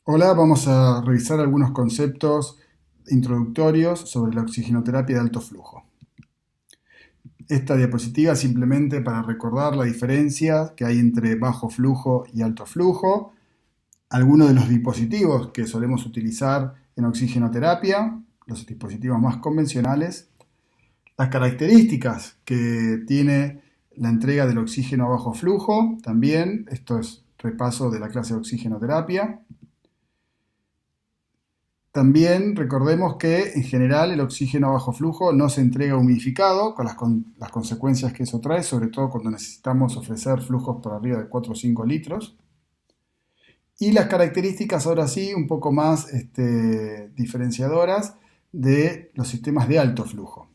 Hola, vamos a revisar algunos conceptos introductorios sobre la oxigenoterapia de alto flujo. Esta diapositiva es simplemente para recordar la diferencia que hay entre bajo flujo y alto flujo, algunos de los dispositivos que solemos utilizar en oxigenoterapia, los dispositivos más convencionales, las características que tiene la entrega del oxígeno a bajo flujo, también, esto es repaso de la clase de oxigenoterapia. También recordemos que en general el oxígeno a bajo flujo no se entrega humidificado, con las consecuencias que eso trae, sobre todo cuando necesitamos ofrecer flujos por arriba de 4 o 5 litros. Y las características ahora sí un poco más diferenciadoras de los sistemas de alto flujo.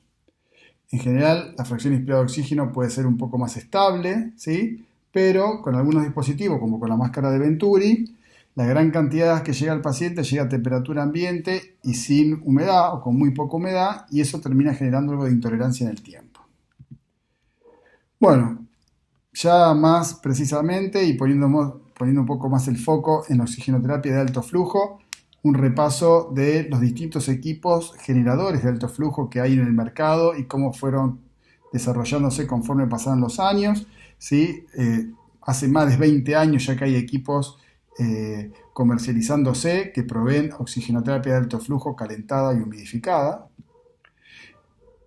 En general la fracción inspirada de oxígeno puede ser un poco más estable, ¿sí? Pero con algunos dispositivos como con la máscara de Venturi, la gran cantidad que llega al paciente llega a temperatura ambiente y sin humedad o con muy poca humedad, y eso termina generando algo de intolerancia en el tiempo. Bueno, ya más precisamente y poniendo un poco más el foco en la oxigenoterapia de alto flujo, un repaso de los distintos equipos generadores de alto flujo que hay en el mercado y cómo fueron desarrollándose conforme pasaron los años. ¿Sí? Hace más de 20 años ya que hay equipos comercializándose que proveen oxigenoterapia de alto flujo calentada y humidificada.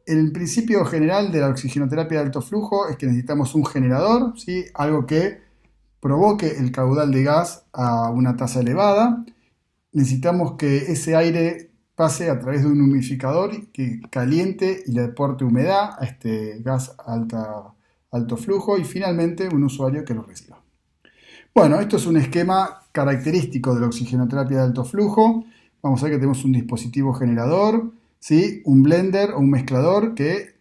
El principio general de la oxigenoterapia de alto flujo es que necesitamos un generador, ¿sí? Algo que provoque el caudal de gas a una tasa elevada. Necesitamos que ese aire pase a través de un humidificador que caliente y le aporte humedad a este gas alto flujo, y finalmente un usuario que lo reciba. Bueno, esto es un esquema característico de la oxigenoterapia de alto flujo. Vamos a ver que tenemos un dispositivo generador, ¿sí? Un blender o un mezclador que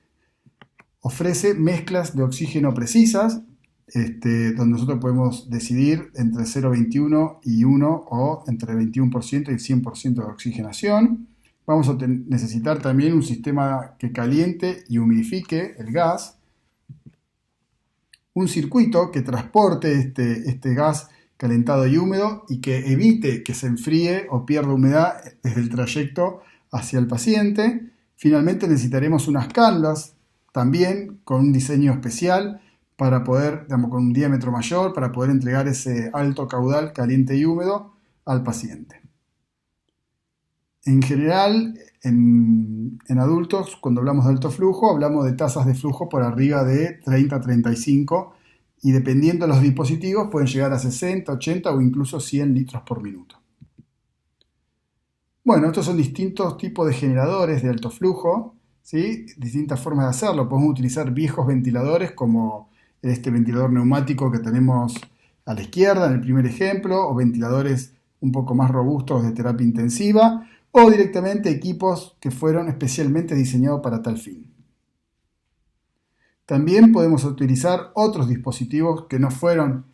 ofrece mezclas de oxígeno precisas, donde nosotros podemos decidir entre 0,21 y 1 o entre 21% y 100% de oxigenación. Vamos a necesitar también un sistema que caliente y humidifique el gas, un circuito que transporte este gas calentado y húmedo y que evite que se enfríe o pierda humedad desde el trayecto hacia el paciente. Finalmente necesitaremos unas cánulas también con un diseño especial para poder, digamos, con un diámetro mayor, para poder entregar ese alto caudal caliente y húmedo al paciente. En general, en adultos, cuando hablamos de alto flujo, hablamos de tasas de flujo por arriba de 30 a 35, y dependiendo de los dispositivos pueden llegar a 60, 80 o incluso 100 litros por minuto. Bueno, estos son distintos tipos de generadores de alto flujo, ¿sí? Distintas formas de hacerlo. Podemos utilizar viejos ventiladores como este ventilador neumático que tenemos a la izquierda en el primer ejemplo, o ventiladores un poco más robustos de terapia intensiva, o directamente equipos que fueron especialmente diseñados para tal fin. También podemos utilizar otros dispositivos que no fueron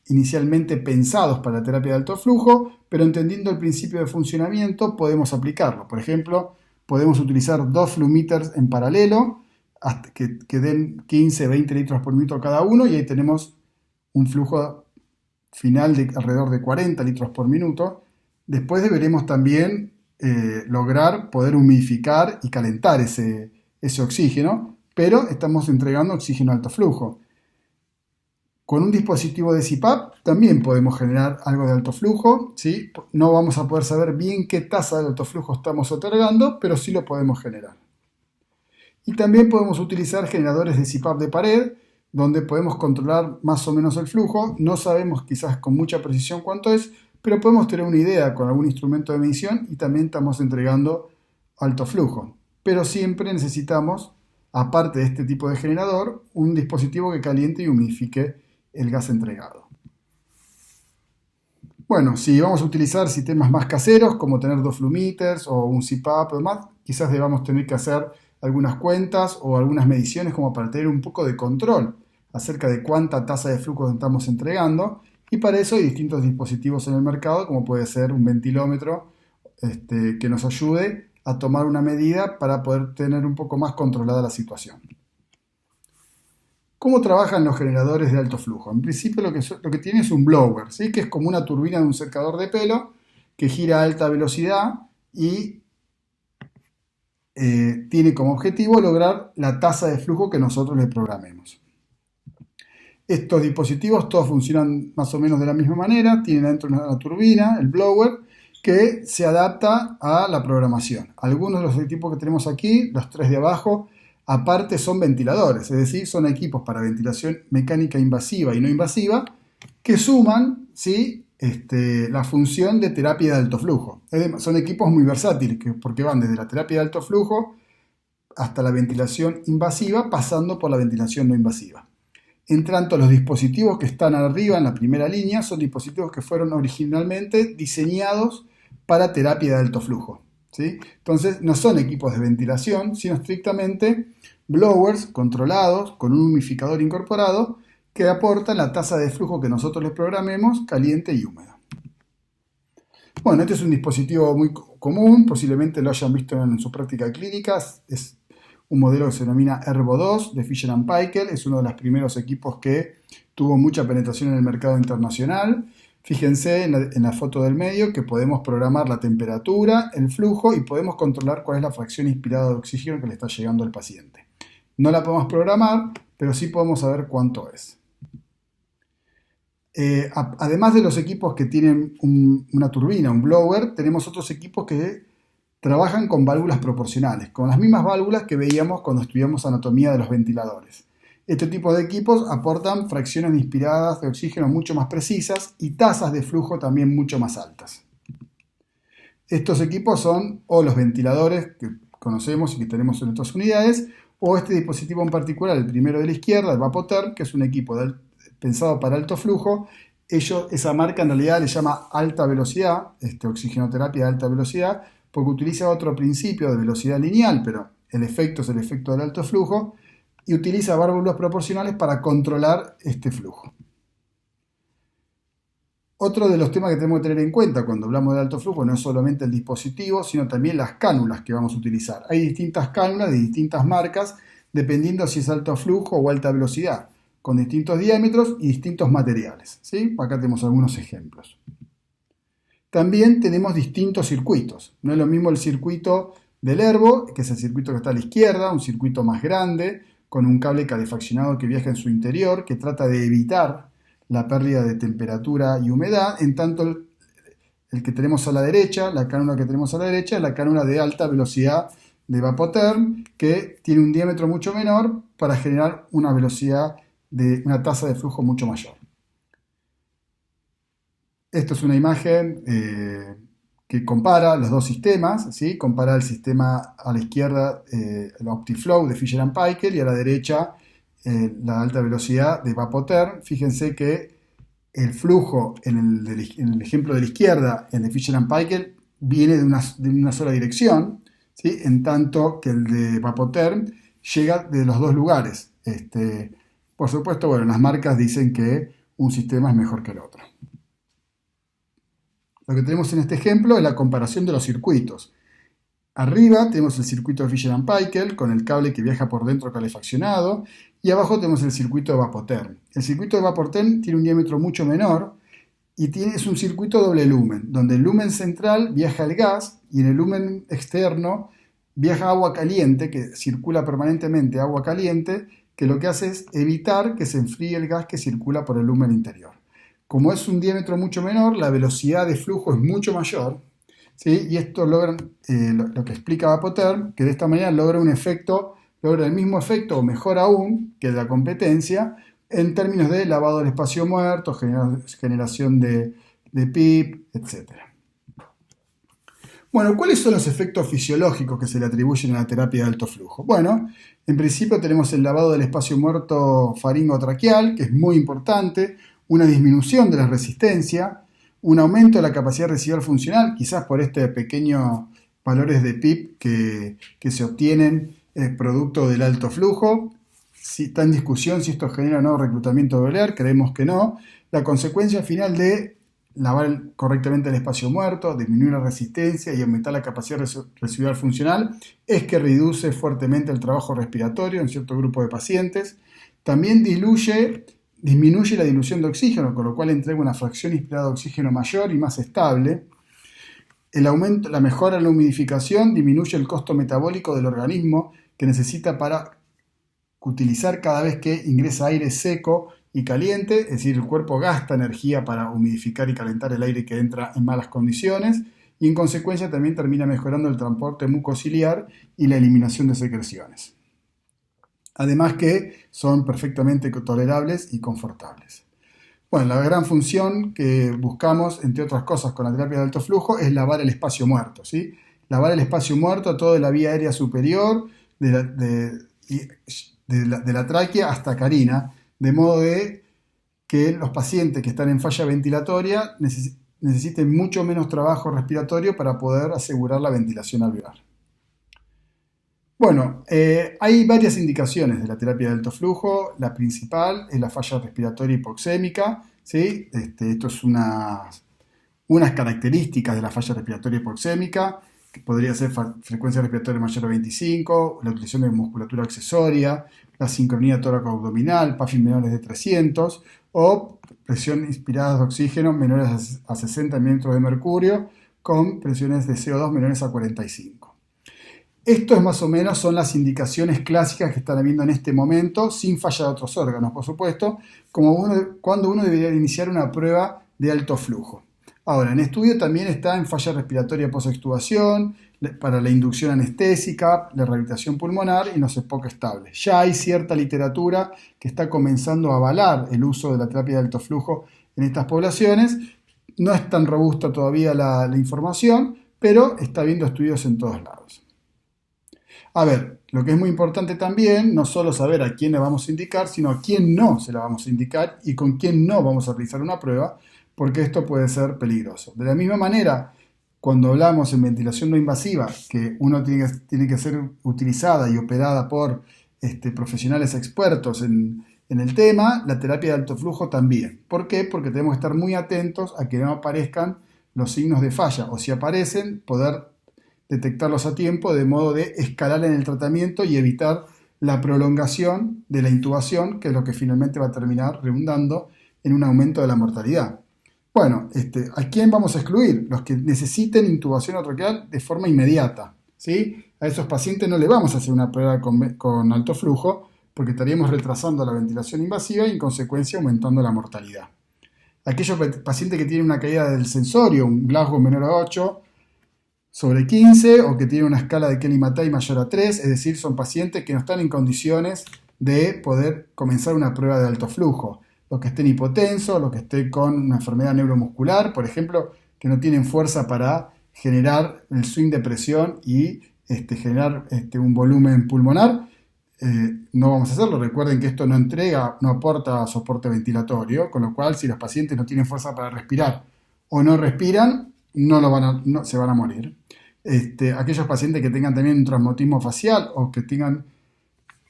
inicialmente pensados para la terapia de alto flujo, pero entendiendo el principio de funcionamiento podemos aplicarlo. Por ejemplo, podemos utilizar dos Flumeters en paralelo hasta que den 15-20 litros por minuto cada uno, y ahí tenemos un flujo final de alrededor de 40 litros por minuto. Después deberemos también lograr poder humidificar y calentar ese oxígeno, pero estamos entregando oxígeno a alto flujo. Con un dispositivo de CPAP también podemos generar algo de alto flujo, ¿sí? No vamos a poder saber bien qué tasa de alto flujo estamos otorgando, pero sí lo podemos generar. Y también podemos utilizar generadores de CPAP de pared, donde podemos controlar más o menos el flujo. No sabemos quizás con mucha precisión cuánto es, pero podemos tener una idea con algún instrumento de medición, y también estamos entregando alto flujo. Pero siempre necesitamos, aparte de este tipo de generador, un dispositivo que caliente y humidifique el gas entregado. Bueno, si vamos a utilizar sistemas más caseros, como tener dos Flumeters o un CPAP o demás, quizás debamos tener que hacer algunas cuentas o algunas mediciones como para tener un poco de control acerca de cuánta tasa de flujo estamos entregando, y para eso hay distintos dispositivos en el mercado, como puede ser un ventilómetro que nos ayude a tomar una medida para poder tener un poco más controlada la situación. ¿Cómo trabajan los generadores de alto flujo? En principio lo que tiene es un blower, ¿sí? Que es como una turbina de un secador de pelo, que gira a alta velocidad y tiene como objetivo lograr la tasa de flujo que nosotros le programemos. Estos dispositivos todos funcionan más o menos de la misma manera, tienen adentro una turbina, el blower, que se adapta a la programación. Algunos de los equipos que tenemos aquí, los tres de abajo, aparte son ventiladores, es decir, son equipos para ventilación mecánica invasiva y no invasiva que suman, ¿sí?, la función de terapia de alto flujo. Son equipos muy versátiles porque van desde la terapia de alto flujo hasta la ventilación invasiva, pasando por la ventilación no invasiva. En tanto, los dispositivos que están arriba en la primera línea son dispositivos que fueron originalmente diseñados para terapia de alto flujo, ¿sí? Entonces, no son equipos de ventilación, sino estrictamente blowers controlados con un humidificador incorporado que aportan la tasa de flujo que nosotros les programemos, caliente y húmeda. Bueno, este es un dispositivo muy común, posiblemente lo hayan visto en su práctica clínica. Es un modelo que se denomina Ervo 2 de Fisher & Paykel. Es uno de los primeros equipos que tuvo mucha penetración en el mercado internacional. Fíjense en la foto del medio que podemos programar la temperatura, el flujo y podemos controlar cuál es la fracción inspirada de oxígeno que le está llegando al paciente. No la podemos programar, pero sí podemos saber cuánto es. Además de los equipos que tienen una turbina, un blower, tenemos otros equipos que trabajan con válvulas proporcionales, con las mismas válvulas que veíamos cuando estudiamos anatomía de los ventiladores. Este tipo de equipos aportan fracciones inspiradas de oxígeno mucho más precisas y tasas de flujo también mucho más altas. Estos equipos son o los ventiladores que conocemos y que tenemos en nuestras unidades, o este dispositivo en particular, el primero de la izquierda, el Vapotherm, que es un equipo pensado para alto flujo. Esa marca en realidad le llama alta velocidad, oxigenoterapia de alta velocidad, porque utiliza otro principio de velocidad lineal, pero el efecto es el efecto del alto flujo, y utiliza válvulas proporcionales para controlar este flujo. Otro de los temas que tenemos que tener en cuenta cuando hablamos de alto flujo no es solamente el dispositivo, sino también las cánulas que vamos a utilizar. Hay distintas cánulas de distintas marcas, dependiendo si es alto flujo o alta velocidad, con distintos diámetros y distintos materiales, ¿sí? Acá tenemos algunos ejemplos. También tenemos distintos circuitos. No es lo mismo el circuito del Ervo, que es el circuito que está a la izquierda, un circuito más grande, con un cable calefaccionado que viaja en su interior, que trata de evitar la pérdida de temperatura y humedad, en tanto el que tenemos a la derecha, la cánula que tenemos a la derecha, es la cánula de alta velocidad de Vapotherm, que tiene un diámetro mucho menor para generar una velocidad de una tasa de flujo mucho mayor. Esto es una imagen que compara los dos sistemas, ¿sí? Compara el sistema a la izquierda, el OptiFlow de Fisher & Paykel, y a la derecha la alta velocidad de Vapotherm. Fíjense que el flujo en el ejemplo de la izquierda, el de Fisher & Paykel, viene de una sola dirección, ¿sí? En tanto que el de Vapotherm llega de los dos lugares. Por supuesto, bueno, las marcas dicen que un sistema es mejor que el otro. Lo que tenemos en este ejemplo es la comparación de los circuitos. Arriba tenemos el circuito de Fisher & Paykel con el cable que viaja por dentro calefaccionado, y abajo tenemos el circuito de Vapotherm. El circuito de Vapotherm tiene un diámetro mucho menor y es un circuito doble lumen, donde el lumen central viaja el gas y en el lumen externo viaja agua caliente, que circula permanentemente agua caliente, que lo que hace es evitar que se enfríe el gas que circula por el lumen interior. Como es un diámetro mucho menor, la velocidad de flujo es mucho mayor, ¿sí? Y esto logra lo que explica Vapotherm, que de esta manera logra el mismo efecto o mejor aún que la competencia en términos de lavado del espacio muerto, generación de PIB, etc. Bueno, ¿cuáles son los efectos fisiológicos que se le atribuyen a la terapia de alto flujo? Bueno, en principio tenemos el lavado del espacio muerto faringotraqueal, que es muy importante, una disminución de la resistencia, un aumento de la capacidad residual funcional, quizás por pequeños valores de PIB que se obtienen producto del alto flujo. Está en discusión si esto genera o no reclutamiento velar, creemos que no. La consecuencia final de lavar correctamente el espacio muerto, disminuir la resistencia y aumentar la capacidad residual funcional es que reduce fuertemente el trabajo respiratorio en cierto grupo de pacientes. También disminuye la dilución de oxígeno, con lo cual entrega una fracción inspirada de oxígeno mayor y más estable. La mejora en la humidificación disminuye el costo metabólico del organismo que necesita para utilizar cada vez que ingresa aire seco y caliente, es decir, el cuerpo gasta energía para humidificar y calentar el aire que entra en malas condiciones y en consecuencia también termina mejorando el transporte mucociliar y la eliminación de secreciones. Además que son perfectamente tolerables y confortables. Bueno, la gran función que buscamos, entre otras cosas, con la terapia de alto flujo es lavar el espacio muerto, ¿sí? Lavar el espacio muerto a toda la vía aérea superior de la tráquea hasta carina, de modo que los pacientes que están en falla ventilatoria necesiten mucho menos trabajo respiratorio para poder asegurar la ventilación alveolar. Bueno, hay varias indicaciones de la terapia de alto flujo. La principal es la falla respiratoria hipoxémica, ¿sí? Esto es unas características de la falla respiratoria hipoxémica, que podría ser frecuencia respiratoria mayor a 25, la utilización de musculatura accesoria, la sincronía tóraco-abdominal, PAFI menores de 300 o presión inspirada de oxígeno menores a 60 milímetros de mercurio con presiones de CO2 menores a 45. Esto más o menos son las indicaciones clásicas que están habiendo en este momento, sin falla de otros órganos, por supuesto, cuando uno debería iniciar una prueba de alto flujo. Ahora, en estudio también está en falla respiratoria post-extubación, para la inducción anestésica, la rehabilitación pulmonar y no EPOC estable. Ya hay cierta literatura que está comenzando a avalar el uso de la terapia de alto flujo en estas poblaciones. No es tan robusta todavía la información, pero está habiendo estudios en todos lados. A ver, lo que es muy importante también, no solo saber a quién le vamos a indicar, sino a quién no se la vamos a indicar y con quién no vamos a realizar una prueba, porque esto puede ser peligroso. De la misma manera, cuando hablamos en ventilación no invasiva, que uno tiene que ser utilizada y operada por profesionales expertos en el tema, la terapia de alto flujo también. ¿Por qué? Porque tenemos que estar muy atentos a que no aparezcan los signos de falla, o si aparecen, poder detectarlos a tiempo de modo de escalar en el tratamiento y evitar la prolongación de la intubación, que es lo que finalmente va a terminar redundando en un aumento de la mortalidad. Bueno, ¿a quién vamos a excluir? Los que necesiten intubación traqueal de forma inmediata, ¿sí? A esos pacientes no le vamos a hacer una prueba con alto flujo porque estaríamos retrasando la ventilación invasiva y en consecuencia aumentando la mortalidad. Aquellos pacientes que tienen una caída del sensorio, un Glasgow menor a 8/15 o que tienen una escala de Kelly-Mattei mayor a 3, es decir, son pacientes que no están en condiciones de poder comenzar una prueba de alto flujo. Los que estén hipotensos, los que estén con una enfermedad neuromuscular, por ejemplo, que no tienen fuerza para generar el swing de presión y generar un volumen pulmonar, no vamos a hacerlo. Recuerden que esto no aporta soporte ventilatorio, con lo cual si los pacientes no tienen fuerza para respirar o no respiran, no se van a morir. Aquellos pacientes que tengan también un traumatismo facial o que tengan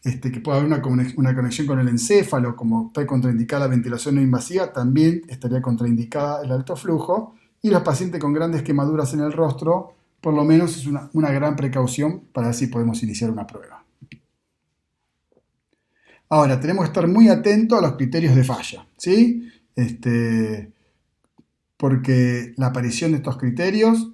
que pueda haber una conexión con el encéfalo, como está contraindicada la ventilación no invasiva, también estaría contraindicada el alto flujo. Y los pacientes con grandes quemaduras en el rostro, por lo menos es una gran precaución para ver si podemos iniciar una prueba. Ahora, tenemos que estar muy atentos a los criterios de falla, ¿sí? Porque la aparición de estos criterios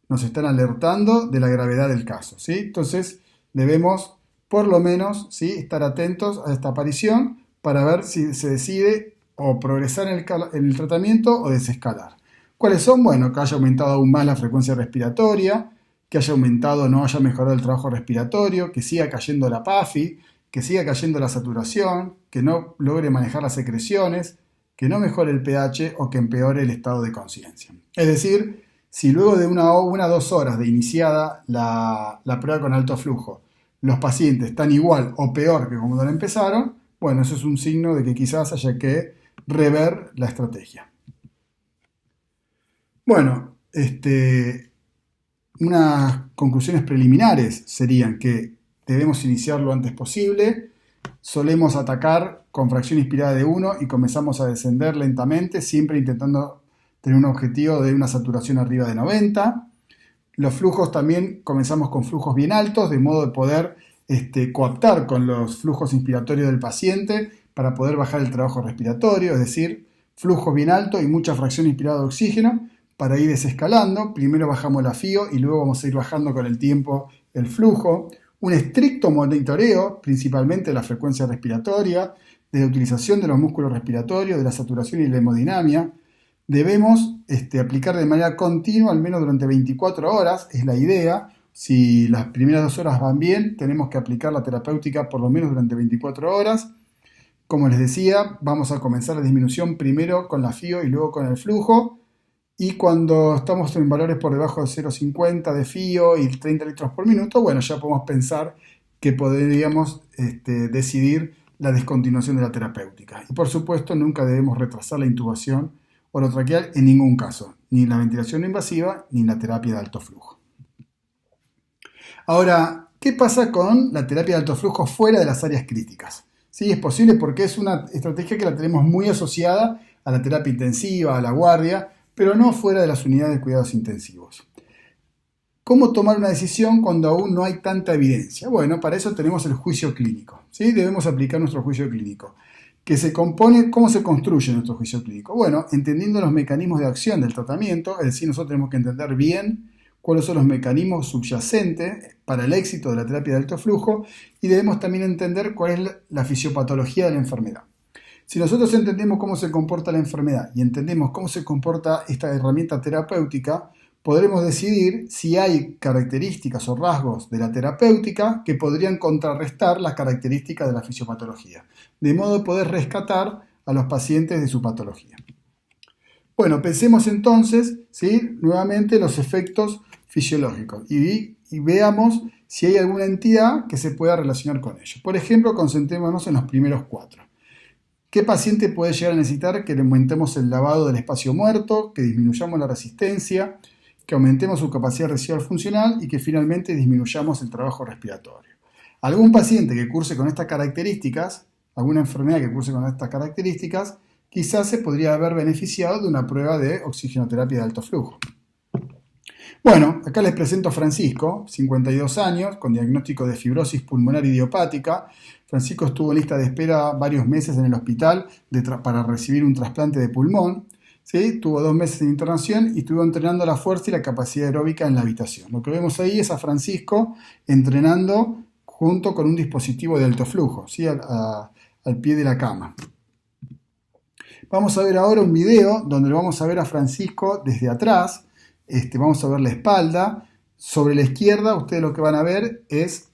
nos están alertando de la gravedad del caso, ¿sí? Entonces, debemos por lo menos, ¿sí?, estar atentos a esta aparición para ver si se decide o progresar en el tratamiento o desescalar. ¿Cuáles son? Bueno, que haya aumentado aún más la frecuencia respiratoria, que haya aumentado o no haya mejorado el trabajo respiratorio, que siga cayendo la PAFI, que siga cayendo la saturación, que no logre manejar las secreciones, que no mejore el pH o que empeore el estado de conciencia. Es decir, si luego de una o 2 horas de iniciada la prueba con alto flujo, los pacientes están igual o peor que cuando la empezaron, bueno, eso es un signo de que quizás haya que rever la estrategia. Bueno, unas conclusiones preliminares serían que debemos iniciar lo antes posible, solemos atacar con fracción inspirada de 1 y comenzamos a descender lentamente, siempre intentando tener un objetivo de una saturación arriba de 90. Los flujos también comenzamos con flujos bien altos, de modo de poder cooptar con los flujos inspiratorios del paciente para poder bajar el trabajo respiratorio, es decir, flujo bien alto y mucha fracción inspirada de oxígeno, para ir desescalando. Primero bajamos la FIO y luego vamos a ir bajando con el tiempo el flujo. Un estricto monitoreo, principalmente de la frecuencia respiratoria, de la utilización de los músculos respiratorios, de la saturación y la hemodinamia. Debemos aplicar de manera continua, al menos durante 24 horas, es la idea. Si las primeras 2 horas van bien, tenemos que aplicar la terapéutica por lo menos durante 24 horas. Como les decía, vamos a comenzar la disminución primero con la FIO y luego con el flujo. Y cuando estamos en valores por debajo de 0,50 de FIO y 30 litros por minuto, bueno, ya podemos pensar que podríamos decidir la descontinuación de la terapéutica. Y por supuesto, nunca debemos retrasar la intubación orotraqueal en ningún caso, ni la ventilación no invasiva ni la terapia de alto flujo. Ahora, ¿qué pasa con la terapia de alto flujo fuera de las áreas críticas? Sí, es posible porque es una estrategia que la tenemos muy asociada a la terapia intensiva, a la guardia, pero no fuera de las unidades de cuidados intensivos. ¿Cómo tomar una decisión cuando aún no hay tanta evidencia? Bueno, para eso tenemos el juicio clínico, ¿sí? Debemos aplicar nuestro juicio clínico. ¿Cómo se construye nuestro juicio clínico? Bueno, entendiendo los mecanismos de acción del tratamiento, es decir, nosotros tenemos que entender bien cuáles son los mecanismos subyacentes para el éxito de la terapia de alto flujo y debemos también entender cuál es la fisiopatología de la enfermedad. Si nosotros entendemos cómo se comporta la enfermedad y entendemos cómo se comporta esta herramienta terapéutica, podremos decidir si hay características o rasgos de la terapéutica que podrían contrarrestar las características de la fisiopatología, de modo de poder rescatar a los pacientes de su patología. Bueno, pensemos entonces, ¿sí?, nuevamente los efectos fisiológicos y veamos si hay alguna entidad que se pueda relacionar con ello. Por ejemplo, concentrémonos en los primeros 4. ¿Qué paciente puede llegar a necesitar que le aumentemos el lavado del espacio muerto, que disminuyamos la resistencia, que aumentemos su capacidad residual funcional y que finalmente disminuyamos el trabajo respiratorio? Algún paciente que curse con estas características, alguna enfermedad que curse con estas características, quizás se podría haber beneficiado de una prueba de oxigenoterapia de alto flujo. Bueno, acá les presento a Francisco, 52 años, con diagnóstico de fibrosis pulmonar idiopática. Francisco estuvo en lista de espera varios meses en el hospital para recibir un trasplante de pulmón. ¿Sí? Tuvo 2 meses en internación y estuvo entrenando la fuerza y la capacidad aeróbica en la habitación. Lo que vemos ahí es a Francisco entrenando junto con un dispositivo de alto flujo, ¿sí?, al pie de la cama. Vamos a ver ahora un video donde lo vamos a ver a Francisco desde atrás. Vamos a ver la espalda. Sobre la izquierda, ustedes lo que van a ver es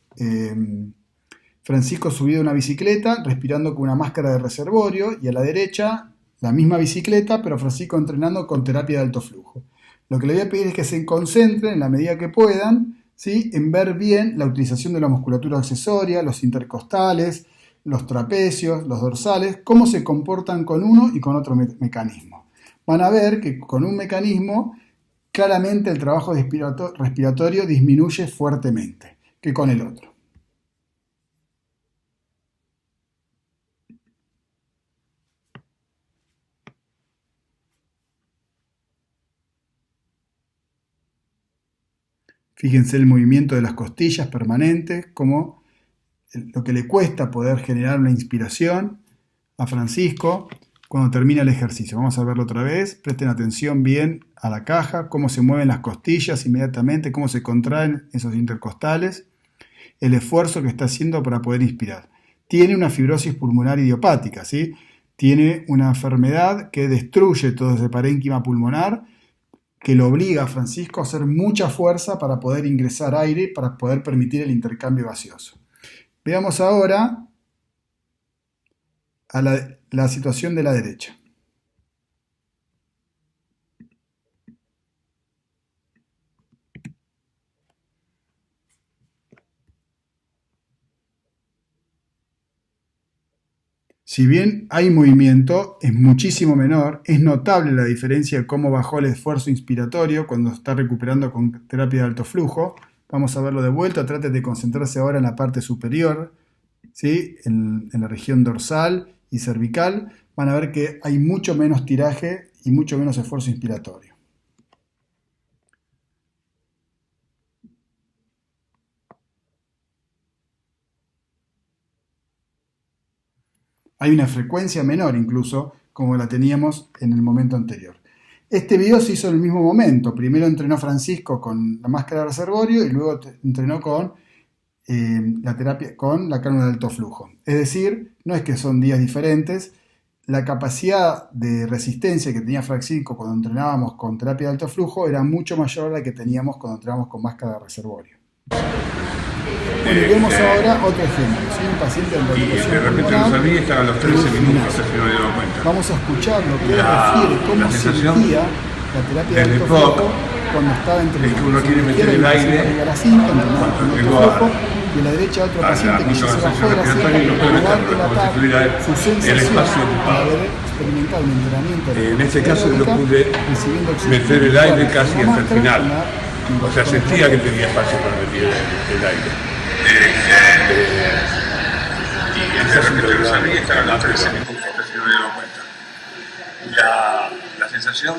Francisco subido a una bicicleta, respirando con una máscara de reservorio, y a la derecha la misma bicicleta, pero Francisco entrenando con terapia de alto flujo. Lo que le voy a pedir es que se concentren en la medida que puedan, ¿sí?, en ver bien la utilización de la musculatura accesoria, los intercostales, los trapecios, los dorsales, cómo se comportan con uno y con otro mecanismo. Van a ver que con un mecanismo claramente el trabajo respiratorio disminuye fuertemente que con el otro. Fíjense el movimiento de las costillas permanentes, como lo que le cuesta poder generar una inspiración a Francisco cuando termina el ejercicio. Vamos a verlo otra vez. Presten atención bien a la caja, cómo se mueven las costillas inmediatamente, cómo se contraen esos intercostales, el esfuerzo que está haciendo para poder inspirar. Tiene una fibrosis pulmonar idiopática, ¿sí? Tiene una enfermedad que destruye todo ese parénquima pulmonar, que lo obliga a Francisco a hacer mucha fuerza para poder ingresar aire, para poder permitir el intercambio gaseoso. Veamos ahora a la situación de la derecha. Si bien hay movimiento, es muchísimo menor, es notable la diferencia de cómo bajó el esfuerzo inspiratorio cuando está recuperando con terapia de alto flujo. Vamos a verlo de vuelta, traten de concentrarse ahora en la parte superior, ¿sí?, en la región dorsal y cervical. Van a ver que hay mucho menos tiraje y mucho menos esfuerzo inspiratorio. Hay una frecuencia menor incluso, como la teníamos en el momento anterior. Este video se hizo en el mismo momento. Primero entrenó Francisco con la máscara de reservorio y luego entrenó con la terapia con la cánula de alto flujo. Es decir, no es que son días diferentes. La capacidad de resistencia que tenía Francisco cuando entrenábamos con terapia de alto flujo era mucho mayor a la que teníamos cuando entrenábamos con máscara de reservorio. Bueno, y vemos ahora otro ejemplo. Soy un paciente en y de repente no sabía, estaba a los 13 minutos, si no me daba cuenta. Vamos a escuchar lo que él refiere, cómo sentía la terapia de alto flujo cuando estaba entrenando. Es que uno quiere meter el aire cuando llegó y a la derecha otro paciente que ya se bajó de la cinta para relatar su sensación al haber experimentado un entrenamiento. En este caso yo pude meter el aire casi hasta el final. O sea, sentía que tenía espacio para meter el aire. Y de repente no sabía, estaba a los 13 minutos, si no me daba cuenta. La sensación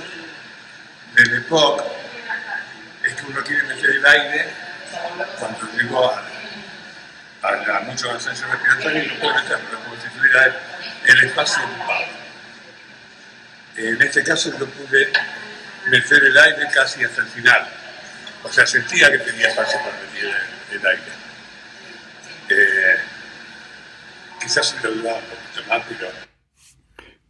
del EPOC es que uno quiere meter el aire cuando llegó a mucho cansancio respiratorio y no puede meterlo, como si tuviera el espacio ocupado. En este caso yo pude meter el aire casi hasta el final. O sea, sentía que tenía espacio para meter el aire. Quizás se lo duraba un poquito más, pero...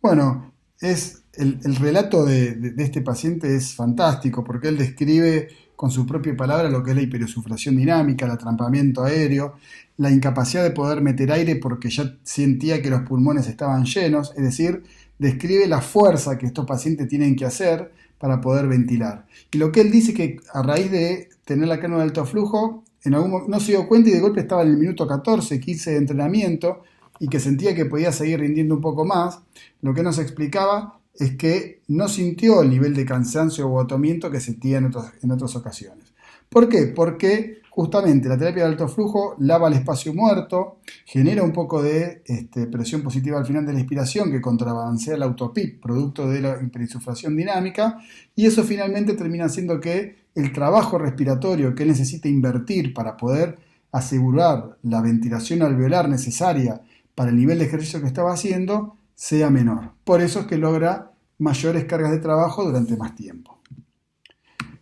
Bueno, el relato de este paciente es fantástico porque él describe con su propia palabra lo que es la hiperosuflación dinámica, el atrampamiento aéreo, la incapacidad de poder meter aire porque ya sentía que los pulmones estaban llenos, es decir, describe la fuerza que estos pacientes tienen que hacer para poder ventilar. Y lo que él dice que a raíz de tener la cánula de alto flujo, no se dio cuenta y de golpe estaba en el minuto 14, 15 de entrenamiento y que sentía que podía seguir rindiendo un poco más. Lo que nos explicaba es que no sintió el nivel de cansancio o agotamiento que sentía en otras ocasiones. ¿Por qué? Porque justamente la terapia de alto flujo lava el espacio muerto, genera un poco de presión positiva al final de la inspiración que contrabalancea el autopip, producto de la hiperinsuflación dinámica, y eso finalmente termina haciendo que el trabajo respiratorio que él necesita invertir para poder asegurar la ventilación alveolar necesaria para el nivel de ejercicio que estaba haciendo sea menor. Por eso es que logra mayores cargas de trabajo durante más tiempo.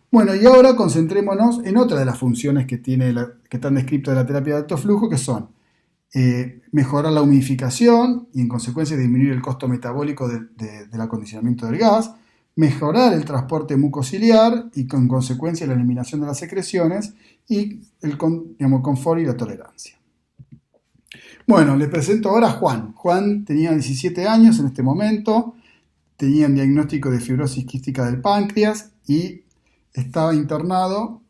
Bueno, y ahora concentrémonos en otra de las funciones que están descritas de la terapia de alto flujo, que son mejorar la humidificación y en consecuencia disminuir el costo metabólico del acondicionamiento del gas, mejorar el transporte mucociliar y con consecuencia la eliminación de las secreciones y el confort y la tolerancia. Bueno, les presento ahora a Juan. Juan tenía 17 años en este momento, tenía un diagnóstico de fibrosis quística del páncreas y estaba internado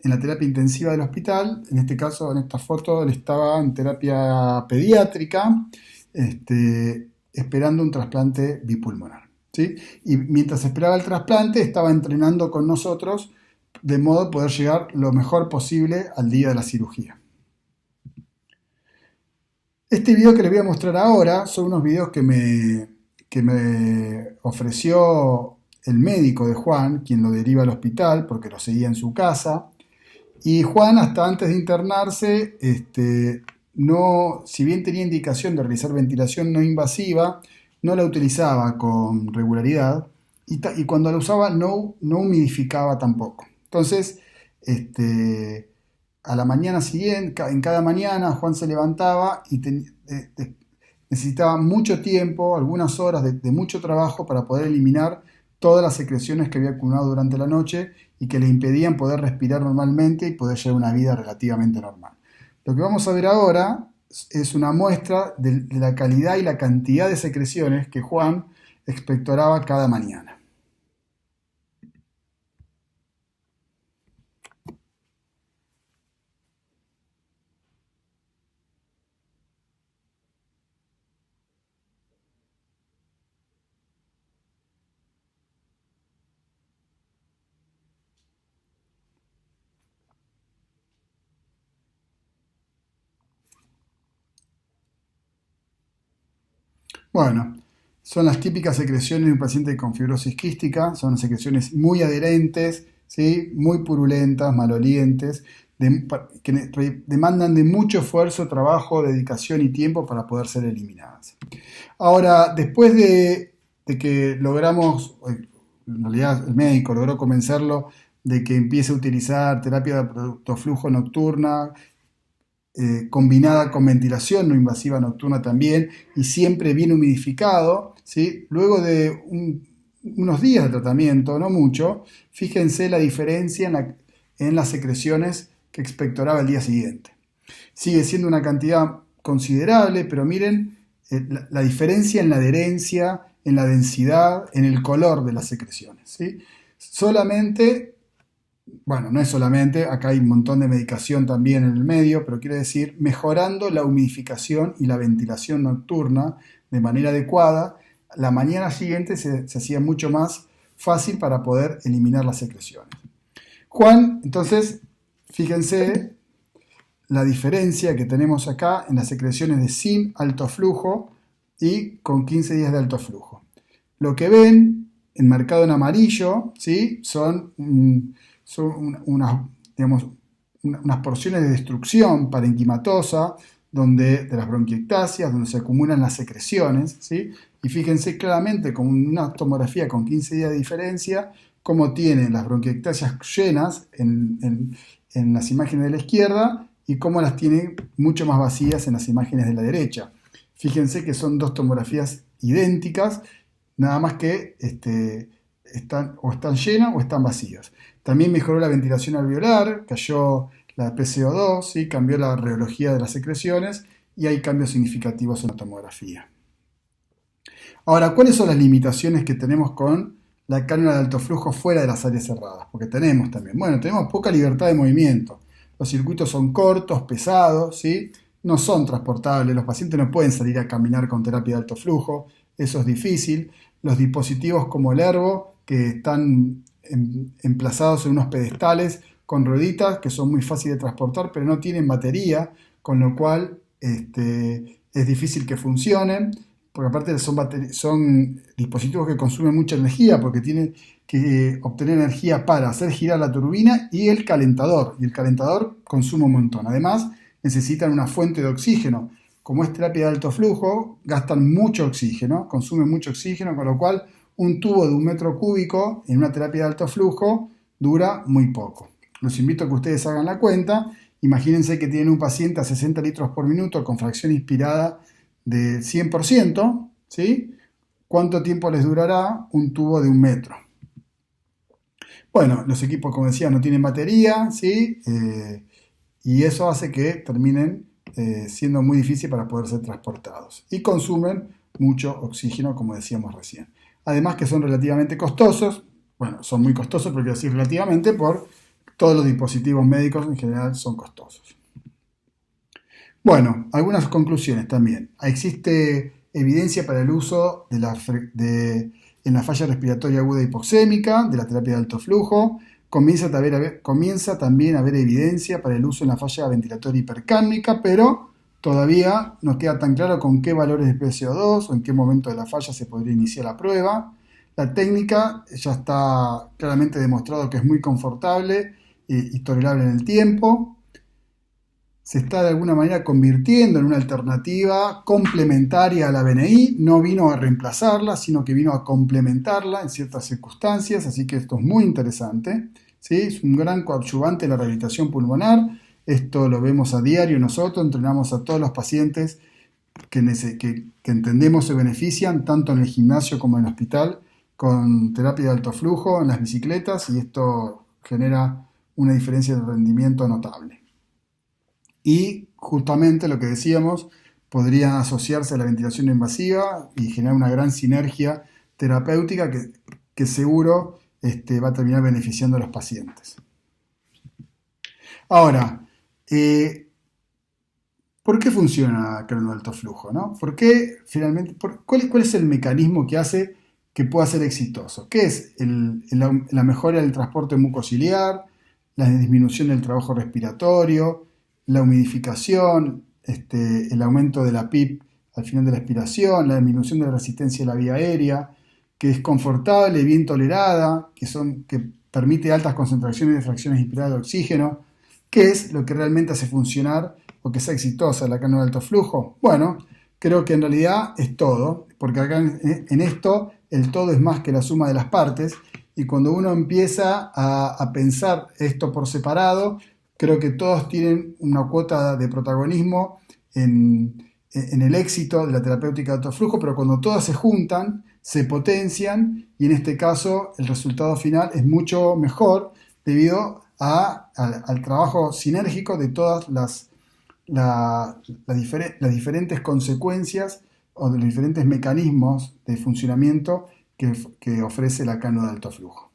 en la terapia intensiva del hospital. En este caso, en esta foto, él estaba en terapia pediátrica, esperando un trasplante bipulmonar, ¿sí? Y mientras esperaba el trasplante, estaba entrenando con nosotros de modo a poder llegar lo mejor posible al día de la cirugía. Este video que les voy a mostrar ahora son unos videos que me ofreció el médico de Juan, quien lo deriva al hospital porque lo seguía en su casa. Y Juan, hasta antes de internarse, si bien tenía indicación de realizar ventilación no invasiva, no la utilizaba con regularidad y cuando la usaba no humidificaba tampoco. Entonces, a la mañana siguiente, en cada mañana, Juan se levantaba y necesitaba mucho tiempo, algunas horas de mucho trabajo para poder eliminar todas las secreciones que había acumulado durante la noche y que le impedían poder respirar normalmente y poder llevar una vida relativamente normal. Lo que vamos a ver ahora es una muestra de la calidad y la cantidad de secreciones que Juan expectoraba cada mañana. Bueno, son las típicas secreciones de un paciente con fibrosis quística, son secreciones muy adherentes, ¿sí? Muy purulentas, malolientes, que demandan de mucho esfuerzo, trabajo, dedicación y tiempo para poder ser eliminadas. Ahora, después de que logramos en realidad el médico logró convencerlo de que empiece a utilizar terapia de alto flujo nocturna, combinada con ventilación no invasiva nocturna también, y siempre bien humidificado, ¿sí? Luego de unos días de tratamiento, no mucho, fíjense la diferencia en las secreciones que expectoraba el día siguiente. Sigue siendo una cantidad considerable, pero miren la diferencia en la adherencia, en la densidad, en el color de las secreciones, ¿sí? Solamente, bueno, no es solamente, acá hay un montón de medicación también en el medio, pero quiero decir, mejorando la humidificación y la ventilación nocturna de manera adecuada, la mañana siguiente se hacía mucho más fácil para poder eliminar las secreciones. Juan, entonces, fíjense la diferencia que tenemos acá en las secreciones de sin alto flujo y con 15 días de alto flujo. Lo que ven enmarcado en amarillo, ¿sí? son unas porciones de destrucción parenquimatosa de las bronquiectasias, donde se acumulan las secreciones, ¿sí? Y fíjense claramente con una tomografía con 15 días de diferencia, cómo tienen las bronquiectasias llenas en las imágenes de la izquierda y cómo las tiene mucho más vacías en las imágenes de la derecha. Fíjense que son dos tomografías idénticas, nada más que están llenas o están vacías. También mejoró la ventilación alveolar, cayó la PCO2, ¿sí? Cambió la rheología de las secreciones y hay cambios significativos en la tomografía. Ahora, ¿cuáles son las limitaciones que tenemos con la cánula de alto flujo fuera de las áreas cerradas? Porque tenemos también, tenemos poca libertad de movimiento. Los circuitos son cortos, pesados, ¿sí? No son transportables, los pacientes no pueden salir a caminar con terapia de alto flujo, eso es difícil. Los dispositivos como el Ergo, que están emplazados en unos pedestales con rueditas que son muy fáciles de transportar, pero no tienen batería, con lo cual es difícil que funcionen, porque aparte son dispositivos que consumen mucha energía, porque tienen que obtener energía para hacer girar la turbina y el calentador consume un montón. Además, necesitan una fuente de oxígeno. Como es terapia de alto flujo, gastan mucho oxígeno, consumen mucho oxígeno, con lo cual un tubo de 1 metro cúbico en una terapia de alto flujo dura muy poco. Los invito a que ustedes hagan la cuenta. Imagínense que tienen un paciente a 60 litros por minuto con fracción inspirada de 100%, ¿sí? ¿Cuánto tiempo les durará un tubo de 1 metro? Bueno, los equipos, como decía, no tienen batería, ¿sí? Y eso hace que terminen siendo muy difícil para poder ser transportados. Y consumen mucho oxígeno, como decíamos recién. Además que son relativamente costosos. Bueno, son muy costosos, pero quiero decir relativamente por todos los dispositivos médicos en general son costosos. Bueno, algunas conclusiones también. Existe evidencia para el uso en la falla respiratoria aguda hipoxémica de la terapia de alto flujo. Comienza también a haber evidencia para el uso en la falla ventilatoria hipercámnica, pero todavía no queda tan claro con qué valores de PCO2 o en qué momento de la falla se podría iniciar la prueba. La técnica ya está claramente demostrado que es muy confortable y tolerable en el tiempo. Se está de alguna manera convirtiendo en una alternativa complementaria a la BNI. No vino a reemplazarla, sino que vino a complementarla en ciertas circunstancias, así que esto es muy interesante, ¿sí? Es un gran coadyuvante de la rehabilitación pulmonar. Esto lo vemos a diario nosotros, entrenamos a todos los pacientes que entendemos se benefician, tanto en el gimnasio como en el hospital, con terapia de alto flujo en las bicicletas, y esto genera una diferencia de rendimiento notable. Y justamente lo que decíamos, podría asociarse a la ventilación no invasiva y generar una gran sinergia terapéutica que seguro va a terminar beneficiando a los pacientes. Ahora, ¿por qué funciona la cánula de alto flujo, ¿no? ¿Por qué finalmente, cuál es el mecanismo que hace que pueda ser exitoso? ¿Qué es la mejora del transporte mucociliar, la disminución del trabajo respiratorio, la humidificación, el aumento de la PIP al final de la expiración, la disminución de la resistencia de la vía aérea, que es confortable, bien tolerada, que permite altas concentraciones de fracciones inspiradas de oxígeno? ¿Qué es lo que realmente hace funcionar o que sea exitosa la cánula de alto flujo? Bueno, creo que en realidad es todo, porque acá en esto el todo es más que la suma de las partes, y cuando uno empieza a pensar esto por separado, creo que todos tienen una cuota de protagonismo en el éxito de la terapéutica de alto flujo, pero cuando todas se juntan, se potencian y en este caso el resultado final es mucho mejor debido al trabajo sinérgico de todas las diferentes consecuencias o de los diferentes mecanismos de funcionamiento que ofrece la cánula de alto flujo.